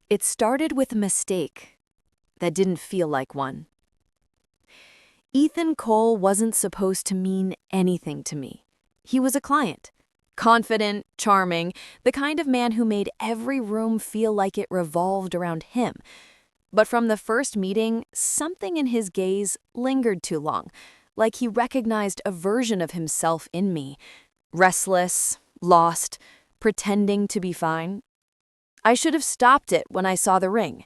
It started with a mistake that didn't feel like one. Ethan Cole wasn't supposed to mean anything to me. He was a client. Confident, charming, the kind of man who made every room feel like it revolved around him. But from the first meeting, something in his gaze lingered too long, like he recognized a version of himself in me. Restless, lost, pretending to be fine. I should have stopped it when I saw the ring.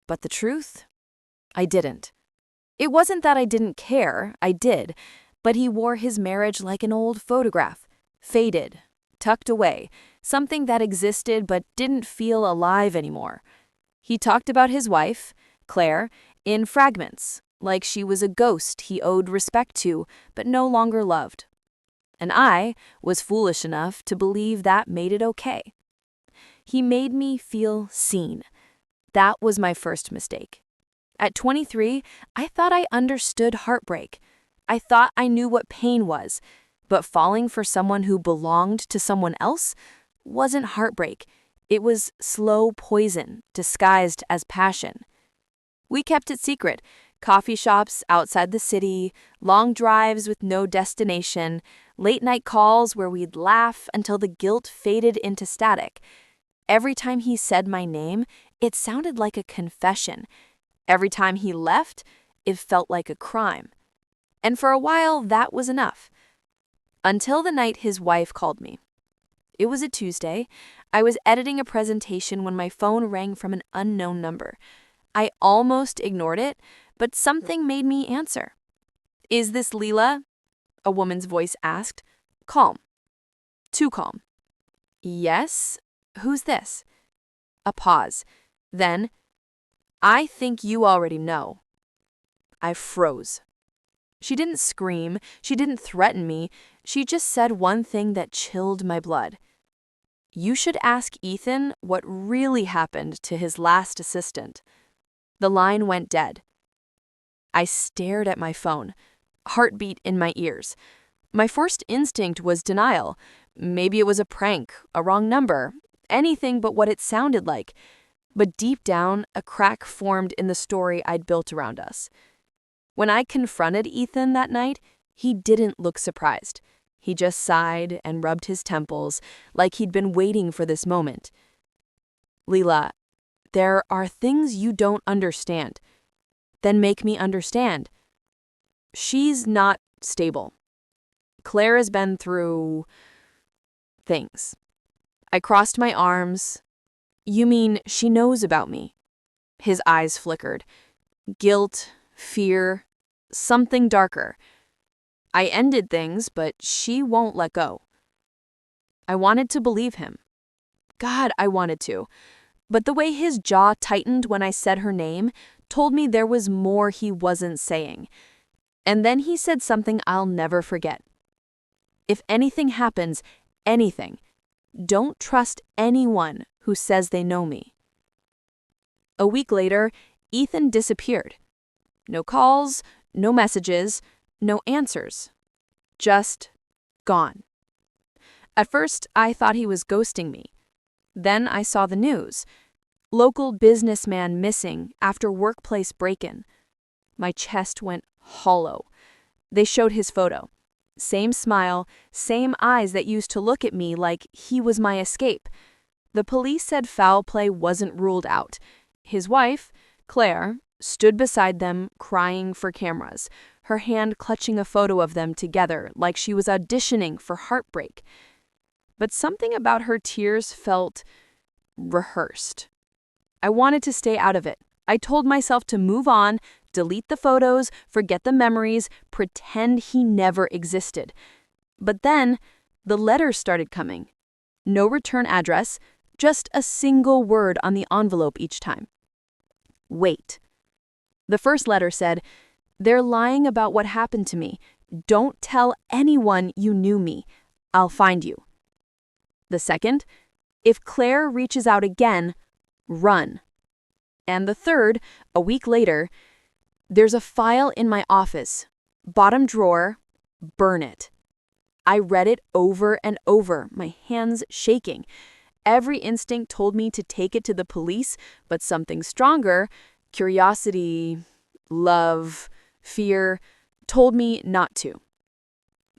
But the truth? I didn't. It wasn't that I didn't care, I did, but he wore his marriage like an old photograph, faded, tucked away, something that existed but didn't feel alive anymore. He talked about his wife, Claire, in fragments, like she was a ghost he owed respect to but no longer loved. And I was foolish enough to believe that made it okay. He made me feel seen. That was my first mistake. At 23, I thought I understood heartbreak. I thought I knew what pain was, but falling for someone who belonged to someone else wasn't heartbreak. It was slow poison disguised as passion. We kept it secret. Coffee shops outside the city, long drives with no destination, late-night calls where we'd laugh until the guilt faded into static. Every time he said my name, it sounded like a confession. Every time he left, it felt like a crime. And for a while, that was enough. Until the night his wife called me. It was a Tuesday. I was editing a presentation when my phone rang from an unknown number. I almost ignored it, but something made me answer. "Is this Leela?" a woman's voice asked. Calm. Too calm. "Yes? Who's this?" A pause. Then, "I think you already know." I froze. She didn't scream. She didn't threaten me. She just said one thing that chilled my blood. "You should ask Ethan what really happened to his last assistant." The line went dead. I stared at my phone, heartbeat in my ears. My first instinct was denial. Maybe it was a prank, a wrong number, anything but what it sounded like. But deep down, a crack formed in the story I'd built around us. When I confronted Ethan that night, he didn't look surprised. He just sighed and rubbed his temples, like he'd been waiting for this moment. "Leela, there are things you don't understand. Then make me understand. She's not stable. Claire has been through things." I crossed my arms. "You mean she knows about me?" His eyes flickered. Guilt, fear, something darker. "I ended things, but she won't let go." I wanted to believe him. God, I wanted to. But the way his jaw tightened when I said her name told me there was more he wasn't saying. And then he said something I'll never forget. "If anything happens, anything, don't trust anyone who says they know me." A week later, Ethan disappeared. No calls, no messages, no answers. Just gone. At first, I thought he was ghosting me. Then I saw the news. Local businessman missing after workplace break-in. My chest went hollow. They showed his photo. Same smile, same eyes that used to look at me like he was my escape. The police said foul play wasn't ruled out. His wife, Claire, stood beside them, crying for cameras, her hand clutching a photo of them together like she was auditioning for heartbreak. But something about her tears felt rehearsed. I wanted to stay out of it. I told myself to move on, delete the photos, forget the memories, pretend he never existed. But then, the letters started coming. No return address, just a single word on the envelope each time. Wait. The first letter said, "They're lying about what happened to me. Don't tell anyone you knew me. I'll find you." The second, "If Claire reaches out again, run." And the third, a week later, "There's a file in my office. Bottom drawer, burn it." I read it over and over, my hands shaking. Every instinct told me to take it to the police, but something stronger, curiosity, love, fear, told me not to.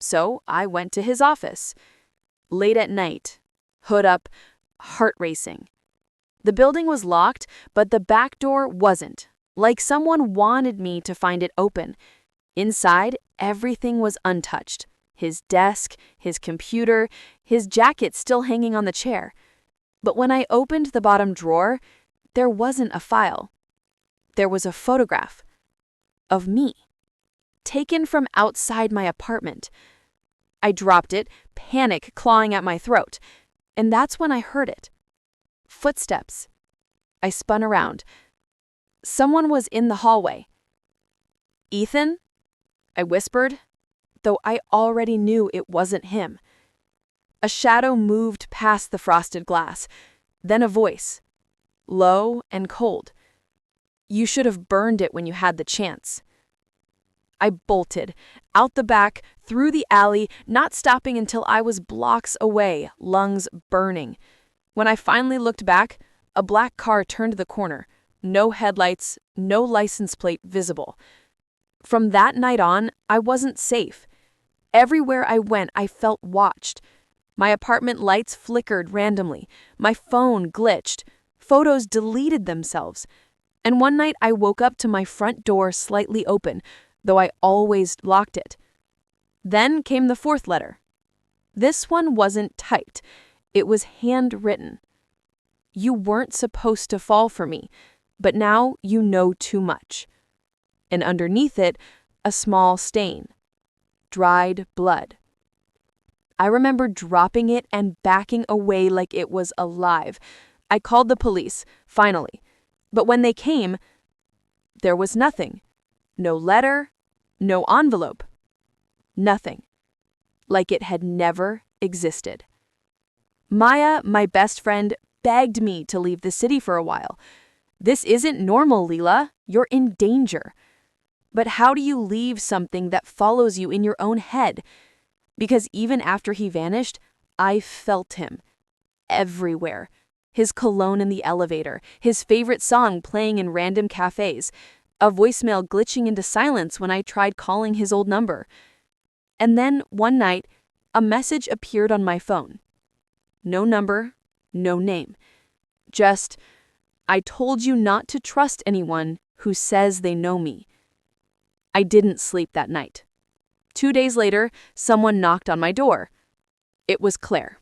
So I went to his office. Late at night, hood up, heart racing. The building was locked, but the back door wasn't, like someone wanted me to find it open. Inside, everything was untouched. His desk, his computer, his jacket still hanging on the chair. But when I opened the bottom drawer, there wasn't a file. There was a photograph of me, taken from outside my apartment. I dropped it, panic clawing at my throat, and that's when I heard it. Footsteps. I spun around. Someone was in the hallway. "Ethan?" I whispered, though I already knew it wasn't him. A shadow moved past the frosted glass, then a voice, low and cold. "You should have burned it when you had the chance." I bolted, out the back, through the alley, not stopping until I was blocks away, lungs burning. When I finally looked back, a black car turned the corner. No headlights, no license plate visible. From that night on, I wasn't safe. Everywhere I went, I felt watched. My apartment lights flickered randomly. My phone glitched. Photos deleted themselves. And one night I woke up to my front door slightly open, though I always locked it. Then came the fourth letter. This one wasn't typed. It was handwritten. "You weren't supposed to fall for me, but now you know too much." And underneath it, a small stain. Dried blood. I remember dropping it and backing away like it was alive. I called the police, finally. But when they came, there was nothing. No letter, no envelope. Nothing. Like it had never existed. Maya, my best friend, begged me to leave the city for a while. "This isn't normal, Leela. You're in danger." But how do you leave something that follows you in your own head? Because even after he vanished, I felt him. Everywhere. His cologne in the elevator, his favorite song playing in random cafes, a voicemail glitching into silence when I tried calling his old number. And then, one night, a message appeared on my phone. No number, no name. Just, "I told you not to trust anyone who says they know me." I didn't sleep that night. 2 days later, someone knocked on my door. It was Claire.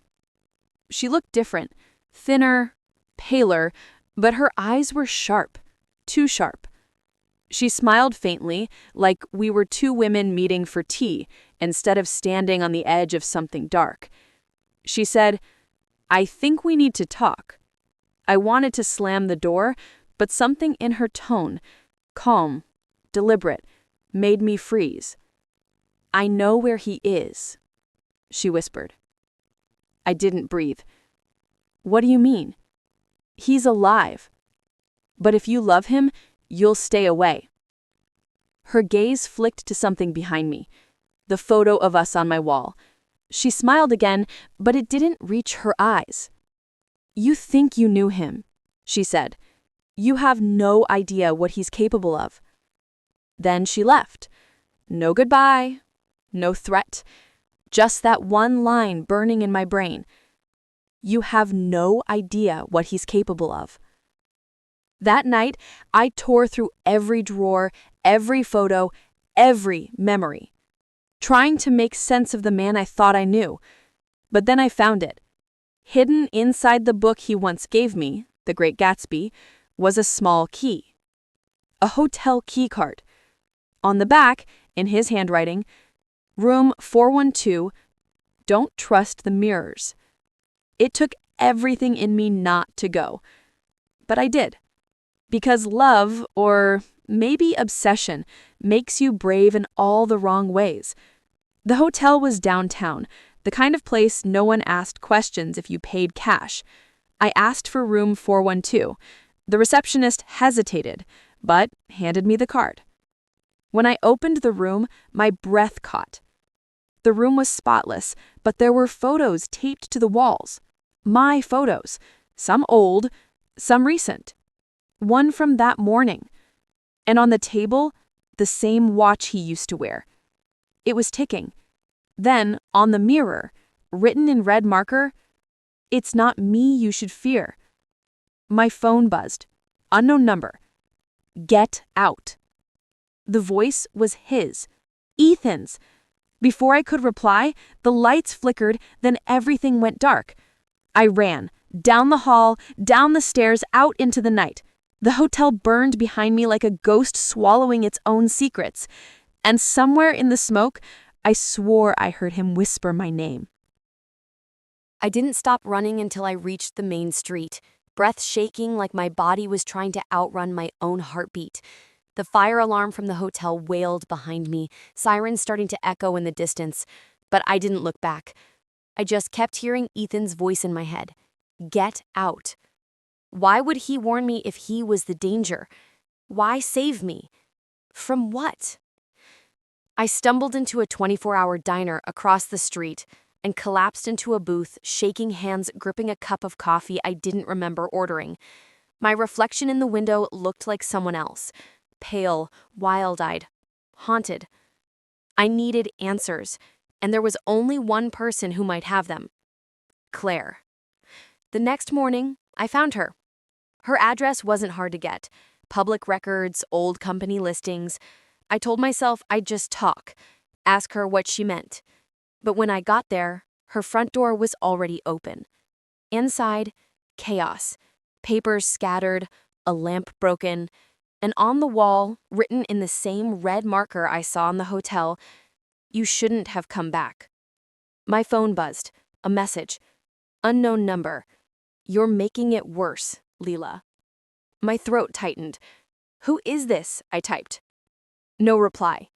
She looked different, thinner, paler, but her eyes were sharp, too sharp. She smiled faintly, like we were two women meeting for tea instead of standing on the edge of something dark. She said, "I think we need to talk." I wanted to slam the door, but something in her tone, calm, deliberate, made me freeze. "I know where he is," she whispered. I didn't breathe. "What do you mean?" "He's alive. But if you love him, you'll stay away." Her gaze flicked to something behind me, the photo of us on my wall. She smiled again, but it didn't reach her eyes. "You think you knew him," she said. "You have no idea what he's capable of." Then she left. No goodbye, no threat, just that one line burning in my brain. "You have no idea what he's capable of." That night, I tore through every drawer, every photo, every memory, trying to make sense of the man I thought I knew. But then I found it. Hidden inside the book he once gave me, The Great Gatsby, was a small key. A hotel key card. On the back, in his handwriting, "Room 412, don't trust the mirrors." It took everything in me not to go. But I did. Because love, or maybe obsession, makes you brave in all the wrong ways. The hotel was downtown, the kind of place no one asked questions if you paid cash. I asked for room 412. The receptionist hesitated, but handed me the card. When I opened the room, my breath caught. The room was spotless, but there were photos taped to the walls. My photos. Some old, some recent. One from that morning. And on the table, the same watch he used to wear. It was ticking. Then, on the mirror, written in red marker, "It's not me you should fear." My phone buzzed. Unknown number. "Get out." The voice was his. Ethan's. Before I could reply, the lights flickered, then everything went dark. I ran, down the hall, down the stairs, out into the night. The hotel burned behind me like a ghost swallowing its own secrets. And somewhere in the smoke, I swore I heard him whisper my name. I didn't stop running until I reached the main street, breath shaking like my body was trying to outrun my own heartbeat. The fire alarm from the hotel wailed behind me, sirens starting to echo in the distance, but I didn't look back. I just kept hearing Ethan's voice in my head. Get out. Why would he warn me if he was the danger? Why save me? From what? I stumbled into a 24-hour diner across the street and collapsed into a booth, shaking hands, gripping a cup of coffee I didn't remember ordering. My reflection in the window looked like someone else. Pale, wild-eyed, haunted. I needed answers, and there was only one person who might have them. Claire. The next morning, I found her. Her address wasn't hard to get. Public records, old company listings. I told myself I'd just talk, ask her what she meant. But when I got there, her front door was already open. Inside, chaos. Papers scattered, a lamp broken, and on the wall, written in the same red marker I saw in the hotel, "You shouldn't have come back." My phone buzzed. A message. Unknown number. "You're making it worse, Leela." My throat tightened. "Who is this?" I typed. No reply.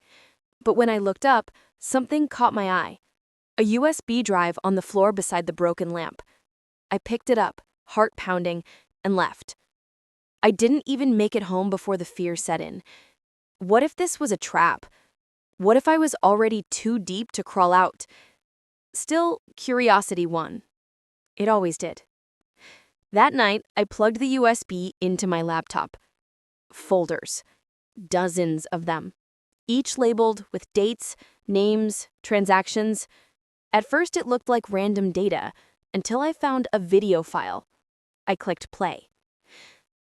But when I looked up, something caught my eye. A USB drive on the floor beside the broken lamp. I picked it up, heart pounding, and left. I didn't even make it home before the fear set in. What if this was a trap? What if I was already too deep to crawl out? Still, curiosity won. It always did. That night, I plugged the USB into my laptop. Folders. Dozens of them. Each labeled with dates, names, transactions. At first, it looked like random data, until I found a video file. I clicked play.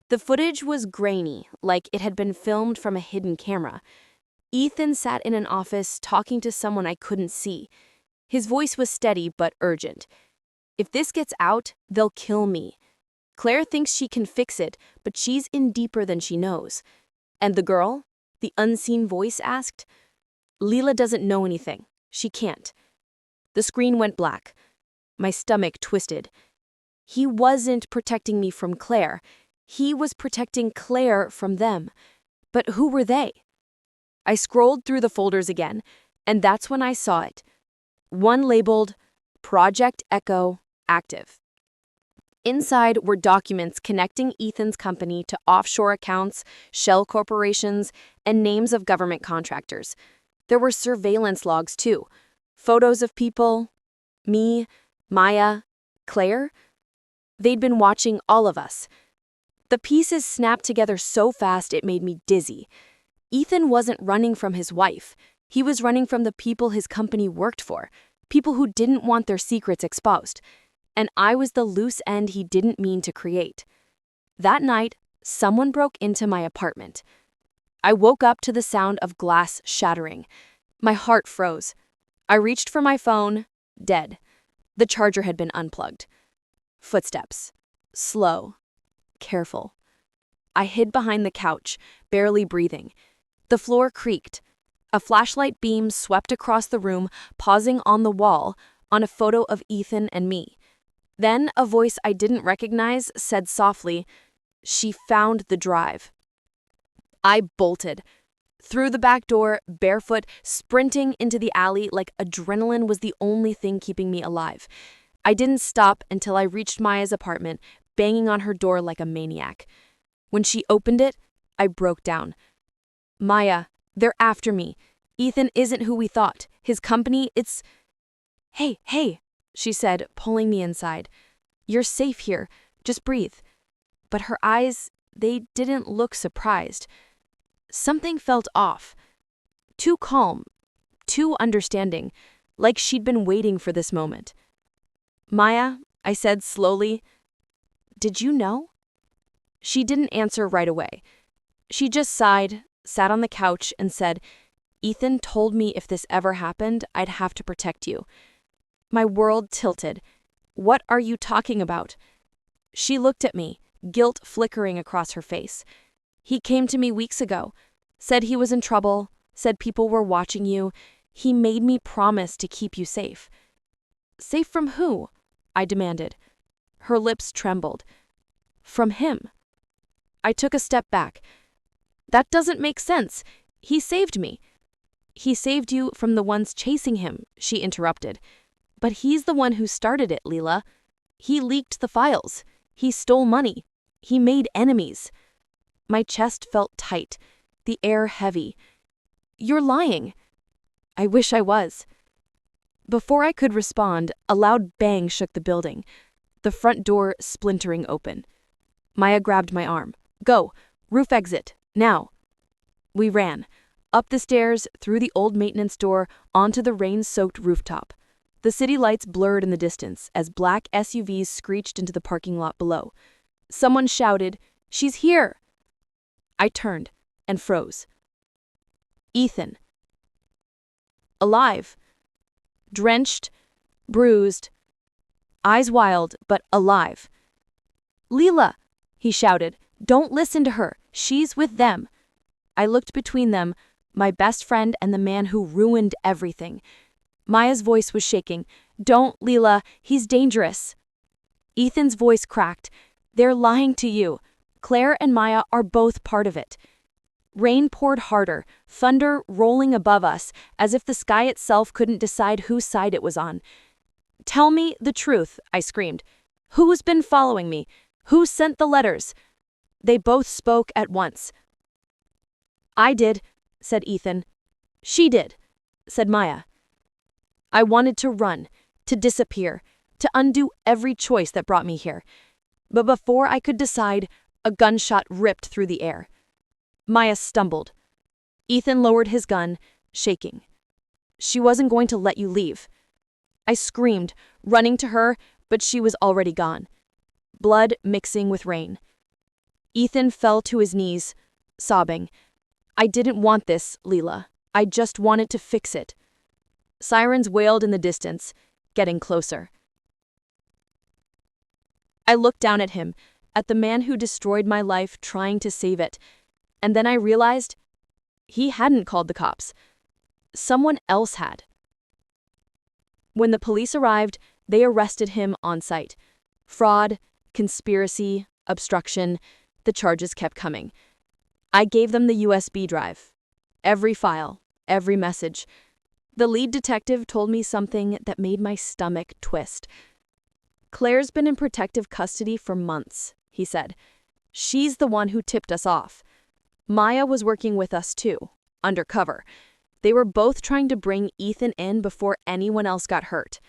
The footage was grainy, like it had been filmed from a hidden camera. Ethan sat in an office talking to someone I couldn't see. His voice was steady but urgent. "If this gets out, they'll kill me. Claire thinks she can fix it, but she's in deeper than she knows." And the girl, the unseen voice asked, "Leela doesn't know anything. She can't." The screen went black. My stomach twisted. He wasn't protecting me from Claire. He was protecting Claire from them. But who were they? I scrolled through the folders again, and that's when I saw it. One labeled Project Echo Active. Inside were documents connecting Ethan's company to offshore accounts, shell corporations, and names of government contractors. There were surveillance logs, too. Photos of people. Me, Maya, Claire. They'd been watching all of us. The pieces snapped together so fast it made me dizzy. Ethan wasn't running from his wife. He was running from the people his company worked for, people who didn't want their secrets exposed. And I was the loose end he didn't mean to create. That night, someone broke into my apartment. I woke up to the sound of glass shattering. My heart froze. I reached for my phone, dead. The charger had been unplugged. Footsteps. Slow. Careful. I hid behind the couch, barely breathing. The floor creaked. A flashlight beam swept across the room, pausing on the wall, on a photo of Ethan and me. Then a voice I didn't recognize said softly, "She found the drive." I bolted. Through the back door, barefoot, sprinting into the alley like adrenaline was the only thing keeping me alive. I didn't stop until I reached Maya's apartment, banging on her door like a maniac. When she opened it, I broke down. "Maya, they're after me. Ethan isn't who we thought. His company, it's..." Hey, she said, pulling me inside. You're safe here. Just breathe. But her eyes, they didn't look surprised. Something felt off. Too calm, too understanding, like she'd been waiting for this moment. Maya, I said slowly, did you know? She didn't answer right away. She just sighed, sat on the couch, and said, Ethan told me if this ever happened, I'd have to protect you. My world tilted. What are you talking about? She looked at me, guilt flickering across her face. He came to me weeks ago, said he was in trouble, said people were watching you. He made me promise to keep you safe. Safe from who? I demanded. Her lips trembled. From him. I took a step back. That doesn't make sense. He saved me. He saved you from the ones chasing him, she interrupted. But he's the one who started it, Leela. He leaked the files. He stole money. He made enemies. My chest felt tight, the air heavy. You're lying. I wish I was. Before I could respond, a loud bang shook the building, the front door splintering open. Maya grabbed my arm. Go, roof exit, now. We ran, up the stairs, through the old maintenance door, onto the rain-soaked rooftop. The city lights blurred in the distance as black SUVs screeched into the parking lot below. Someone shouted, She's here! I turned and froze. Ethan. Alive. Drenched, bruised, eyes wild, but alive. Leela, he shouted, don't listen to her. She's with them. I looked between them, my best friend and the man who ruined everything. Maya's voice was shaking. Don't, Leela, he's dangerous. Ethan's voice cracked. They're lying to you. Claire and Maya are both part of it. Rain poured harder, thunder rolling above us, as if the sky itself couldn't decide whose side it was on. Tell me the truth, I screamed. Who's been following me? Who sent the letters? They both spoke at once. I did, said Ethan. She did, said Maya. I wanted to run, to disappear, to undo every choice that brought me here. But before I could decide, a gunshot ripped through the air. Maya stumbled. Ethan lowered his gun, shaking. She wasn't going to let you leave. I screamed, running to her, but she was already gone. Blood mixing with rain. Ethan fell to his knees, sobbing. I didn't want this, Leela. I just wanted to fix it. Sirens wailed in the distance, getting closer. I looked down at him, at the man who destroyed my life trying to save it. And then I realized he hadn't called the cops. Someone else had. When the police arrived, they arrested him on site. Fraud, conspiracy, obstruction, the charges kept coming. I gave them the USB drive. Every file, every message. The lead detective told me something that made my stomach twist. Claire's been in protective custody for months, he said. She's the one who tipped us off. Maya was working with us too, undercover. They were both trying to bring Ethan in before anyone else got hurt.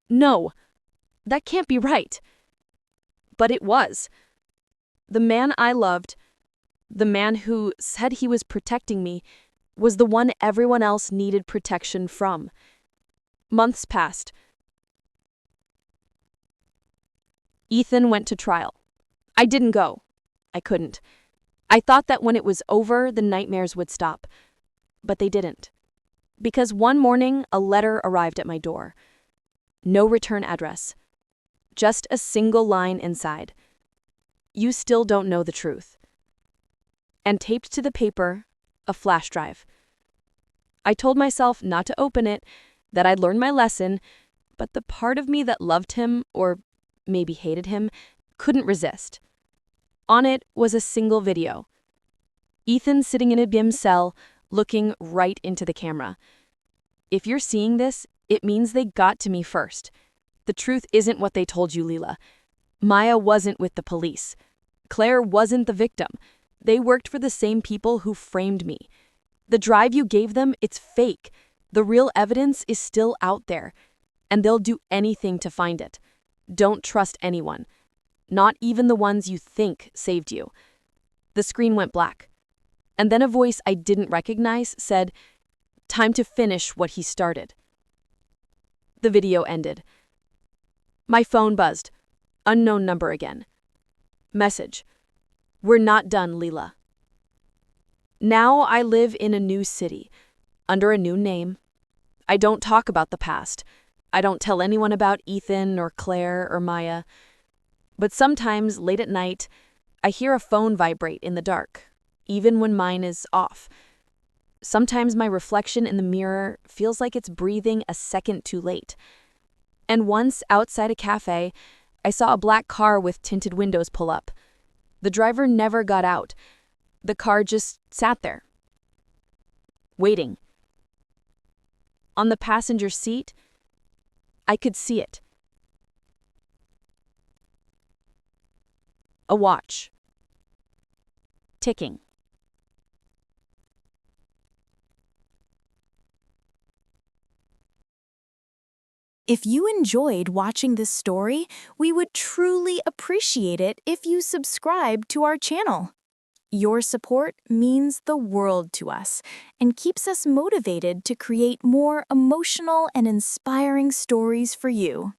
No, that can't be right. But it was. The man I loved, the man who said he was protecting me, was the one everyone else needed protection from. Months passed. Ethan went to trial. I didn't go. I couldn't. I thought that when it was over, the nightmares would stop. But they didn't. Because one morning, a letter arrived at my door. No return address. Just a single line inside. You still don't know the truth. And taped to the paper, a flash drive. I told myself not to open it, that I'd learned my lesson, but the part of me that loved him, or maybe hated him, couldn't resist. On it was a single video. Ethan sitting in a dim cell, looking right into the camera. If you're seeing this, it means they got to me first. The truth isn't what they told you, Leela. Maya wasn't with the police. Claire wasn't the victim. They worked for the same people who framed me. The drive you gave them, it's fake. The real evidence is still out there, and they'll do anything to find it. Don't trust anyone, not even the ones you think saved you. The screen went black. And then a voice I didn't recognize said, "Time to finish what he started." The video ended. My phone buzzed. Unknown number again. Message: "We're not done, Leela." Now I live in a new city, under a new name. I don't talk about the past. I don't tell anyone about Ethan or Claire or Maya. But sometimes, late at night, I hear a phone vibrate in the dark, even when mine is off. Sometimes my reflection in the mirror feels like it's breathing a second too late. And once, outside a cafe, I saw a black car with tinted windows pull up. The driver never got out. The car just sat there, waiting. On the passenger seat, I could see it. A watch. Ticking. If you enjoyed watching this story, we would truly appreciate it if you subscribe to our channel. Your support means the world to us and keeps us motivated to create more emotional and inspiring stories for you.